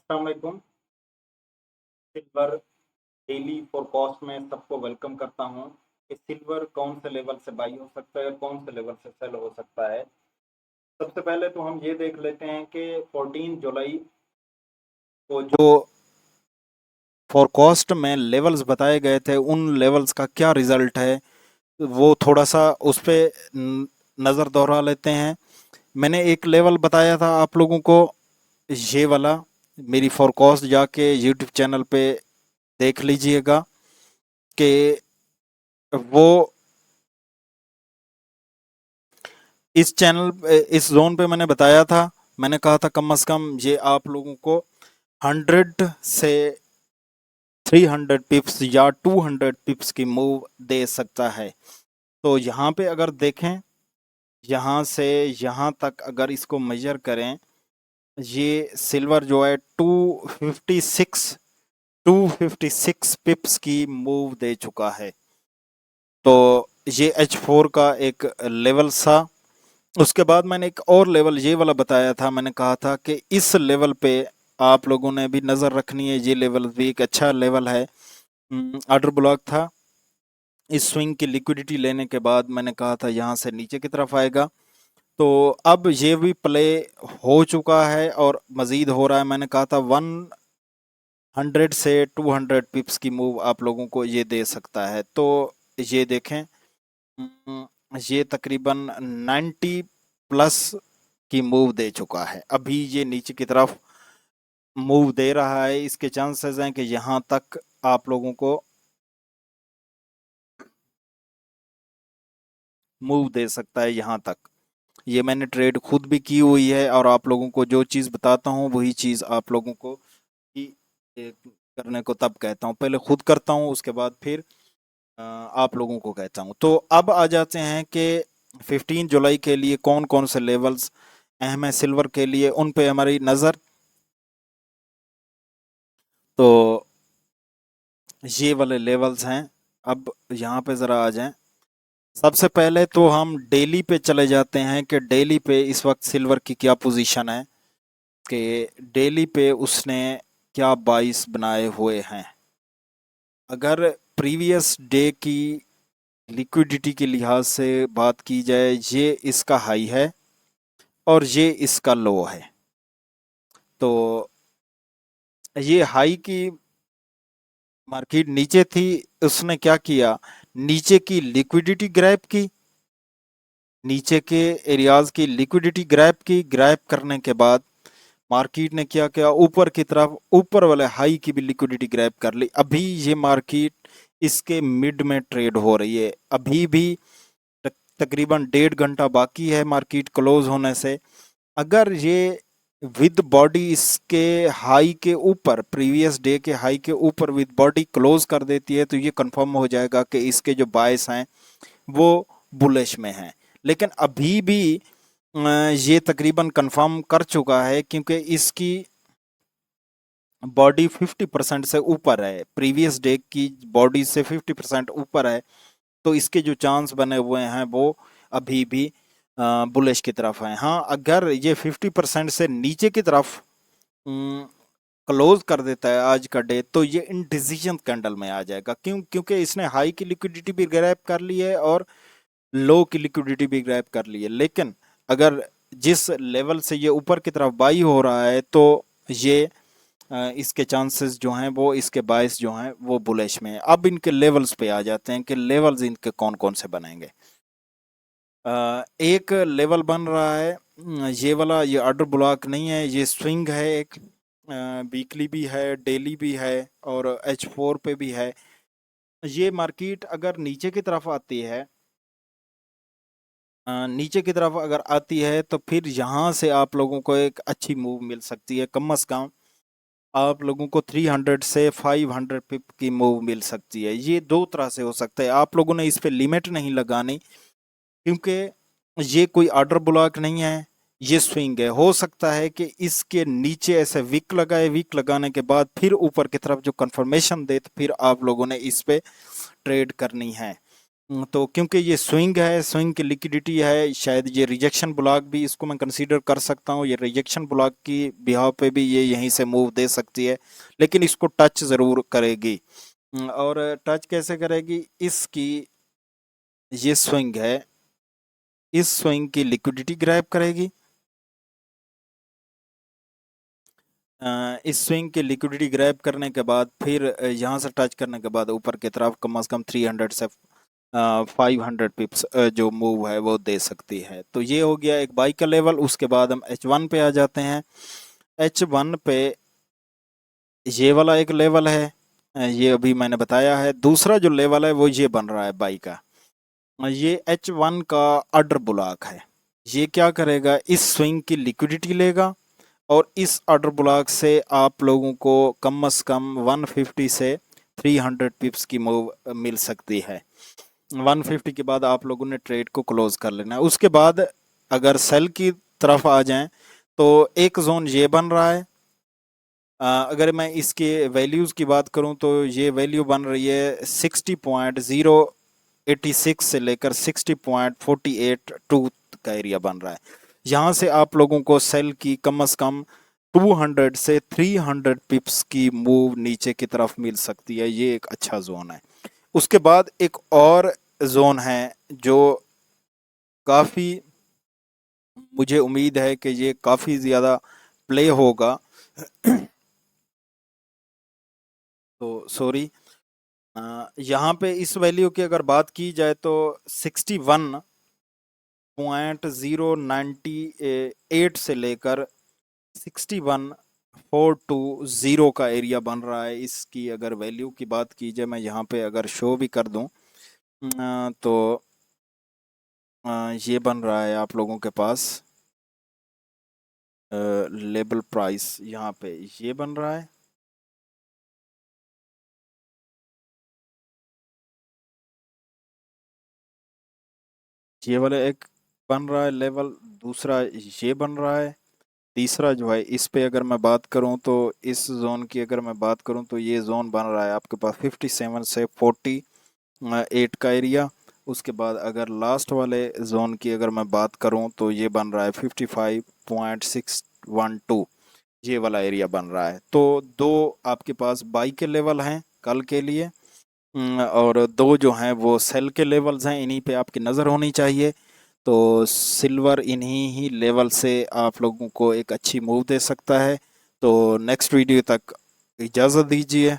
अस्सलाम वालेकुम। Silver daily forecast में सबको वेलकम करता हूं कि सिल्वर कौन से लेवल से बाई हो सकता है और कौन से लेवल से सेल हो सकता है। सबसे पहले तो हम ये देख लेते हैं कि 14 जुलाई को जो फोरकास्ट में लेवल्स बताए गए थे उन लेवल्स का क्या रिजल्ट है वो थोड़ा सा उस पे नज़र दोहरा लेते हैं। मैंने एक लेवल बताया था आप लोगों को, ये वाला। मेरी फोरकास्ट जाके यूट्यूब चैनल पे देख लीजिएगा कि वो इस जोन पे मैंने बताया था। मैंने कहा था कम से कम ये आप लोगों को 100 से 300 पिप्स या 200 पिप्स की मूव दे सकता है। तो यहाँ पे अगर देखें, यहाँ से यहाँ तक अगर इसको मेजर करें, ये सिल्वर जो है 256 पिप्स की मूव दे चुका है। तो ये H4 का एक लेवल था। उसके बाद मैंने एक और लेवल ये वाला बताया था। मैंने कहा था कि इस लेवल पे आप लोगों ने भी नज़र रखनी है। ये लेवल भी एक अच्छा लेवल है। ऑर्डर ब्लॉक था। इस स्विंग की लिक्विडिटी लेने के बाद मैंने कहा था यहाँ से नीचे की तरफ आएगा। तो अब ये भी प्ले हो चुका है और मज़ीद हो रहा है। मैंने कहा था 100 से 200 पिप्स की मूव आप लोगों को ये दे सकता है। तो ये देखें, ये तकरीबन 90 प्लस की मूव दे चुका है। अभी ये नीचे की तरफ मूव दे रहा है। इसके चांसेस हैं कि यहाँ तक आप लोगों को मूव दे सकता है, यहाँ तक। ये मैंने ट्रेड खुद भी की हुई है और आप लोगों को जो चीज़ बताता हूँ वही चीज़ आप लोगों को ही करने को तब कहता हूँ। पहले खुद करता हूँ, उसके बाद फिर आप लोगों को कहता हूँ। तो अब आ जाते हैं कि 15 जुलाई के लिए कौन कौन से लेवल्स अहम है सिल्वर के लिए, उन पे हमारी नज़र। तो ये वाले लेवल्स हैं। अब यहाँ पे ज़रा आ जाएं। सबसे पहले तो हम डेली पे चले जाते हैं कि डेली पे इस वक्त सिल्वर की क्या पोजीशन है, कि डेली पे उसने क्या 22 बनाए हुए हैं। अगर प्रीवियस डे की लिक्विडिटी के लिहाज से बात की जाए, ये इसका हाई है और ये इसका लो है। तो ये हाई की मार्केट नीचे थी, उसने क्या किया, नीचे की लिक्विडिटी ग्रैब की, नीचे के एरियाज की लिक्विडिटी ग्रैब करने के बाद मार्केट ने क्या किया, ऊपर की तरफ ऊपर वाले हाई की भी लिक्विडिटी ग्रैब कर ली। अभी ये मार्केट इसके मिड में ट्रेड हो रही है। अभी भी तकरीबन 1.5 घंटा बाकी है मार्केट क्लोज होने से। अगर ये विद बॉडी इसके हाई के ऊपर, प्रीवियस डे के हाई के ऊपर विद बॉडी क्लोज कर देती है तो ये कंफर्म हो जाएगा कि इसके जो बायस हैं वो बुलिश में हैं। लेकिन अभी भी ये तकरीबन कंफर्म कर चुका है क्योंकि इसकी बॉडी 50% से ऊपर है, प्रीवियस डे की बॉडी से 50% ऊपर है। तो इसके जो चांस बने हुए हैं वो अभी भी बुलिश की तरफ हैं। हाँ, अगर ये 50% से नीचे की तरफ क्लोज कर देता है आज का डे तो ये इंडिसीजन कैंडल में आ जाएगा। क्योंकि इसने हाई की लिक्विडिटी भी ग्रैब कर ली है और लो की लिक्विडिटी भी ग्रैब कर ली है। लेकिन अगर जिस लेवल से ये ऊपर की तरफ बाई हो रहा है तो ये इसके चांसेस जो हैं वो, इसके बायस जो हैं वो बुलिश में है। अब इनके लेवल्स पे आ जाते हैं कि लेवल्स इनके कौन कौन से बनेंगे। एक लेवल बन रहा है, ये वाला, ये ऑर्डर ब्लॉक नहीं है, ये स्विंग है। एक वीकली भी है, डेली भी है और H4 पे भी है। ये मार्केट अगर नीचे की तरफ आती है, नीचे की तरफ अगर आती है तो फिर यहाँ से आप लोगों को एक अच्छी मूव मिल सकती है। कम से कम आप लोगों को 300 से 500 पिप की मूव मिल सकती है। ये दो तरह से हो सकता है, आप लोगों ने इस पे लिमिट नहीं लगानी क्योंकि ये कोई ऑर्डर ब्लॉक नहीं है, ये स्विंग है। हो सकता है कि इसके नीचे ऐसे वीक लगाए, वीक लगाने के बाद फिर ऊपर की तरफ जो कंफर्मेशन दे तो फिर आप लोगों ने इस पे ट्रेड करनी है। तो क्योंकि ये स्विंग है, स्विंग की लिक्विडिटी है, शायद ये रिजेक्शन ब्लॉक भी इसको मैं कंसीडर कर सकता हूँ। ये रिजेक्शन ब्लॉक की बिहाव पे भी ये यहीं से मूव दे सकती है, लेकिन इसको टच ज़रूर करेगी। और टच कैसे करेगी, इसकी ये स्विंग है, इस स्विंग की लिक्विडिटी ग्रैब करेगी। इस स्विंग की लिक्विडिटी ग्रैब करने के बाद फिर यहाँ से टच करने के बाद ऊपर की तरफ कम से कम 300 से 500 पिप्स जो मूव है वो दे सकती है। तो ये हो गया एक बाई का लेवल। उसके बाद हम H1 पे आ जाते हैं। H1 पे ये वाला एक लेवल है, ये अभी मैंने बताया है। दूसरा जो लेवल है वो ये बन रहा है बाई का। ये H1 का ऑर्डर ब्लॉक है। ये क्या करेगा, इस स्विंग की लिक्विडिटी लेगा और इस ऑर्डर ब्लॉक से आप लोगों को कम से कम 150 से 300 पिप्स की मूव मिल सकती है। 150 के बाद आप लोगों ने ट्रेड को क्लोज कर लेना है। उसके बाद अगर सेल की तरफ आ जाएं तो एक जोन ये बन रहा है। अगर मैं इसके वैल्यूज़ की बात करूं तो ये वैल्यू बन रही है 60.086 से लेकर 60.482 का एरिया बन रहा है। यहाँ से आप लोगों को सेल की कम से कम 200 से 300 पिप्स की मूव नीचे की तरफ मिल सकती है। ये एक अच्छा जोन है। उसके बाद एक और जोन है जो काफ़ी, मुझे उम्मीद है कि ये काफ़ी ज़्यादा प्ले होगा। तो सॉरी, यहाँ पे इस वैल्यू की अगर बात की जाए तो 61.098 से लेकर 61.420 का एरिया बन रहा है। इसकी अगर वैल्यू की बात की जाए, मैं यहाँ पे अगर शो भी कर दूँ तो ये बन रहा है आप लोगों के पास लेबल प्राइस, यहाँ पे ये बन रहा है। ये वाला एक बन रहा है लेवल, दूसरा ये बन रहा है, तीसरा जो है इस पे अगर मैं बात करूं तो इस जोन की अगर मैं बात करूं तो ये जोन बन रहा है आपके पास 57 से 48 का एरिया। उसके बाद अगर लास्ट वाले जोन की अगर मैं बात करूं तो ये बन रहा है 55.612, ये वाला एरिया बन रहा है। तो दो आपके पास बाई के लेवल हैं कल के लिए, और दो जो हैं वो सेल के लेवल्स हैं। इन्हीं पे आपकी नज़र होनी चाहिए। तो सिल्वर इन्हीं ही लेवल से आप लोगों को एक अच्छी मूव दे सकता है। तो नेक्स्ट वीडियो तक इजाज़त दीजिए।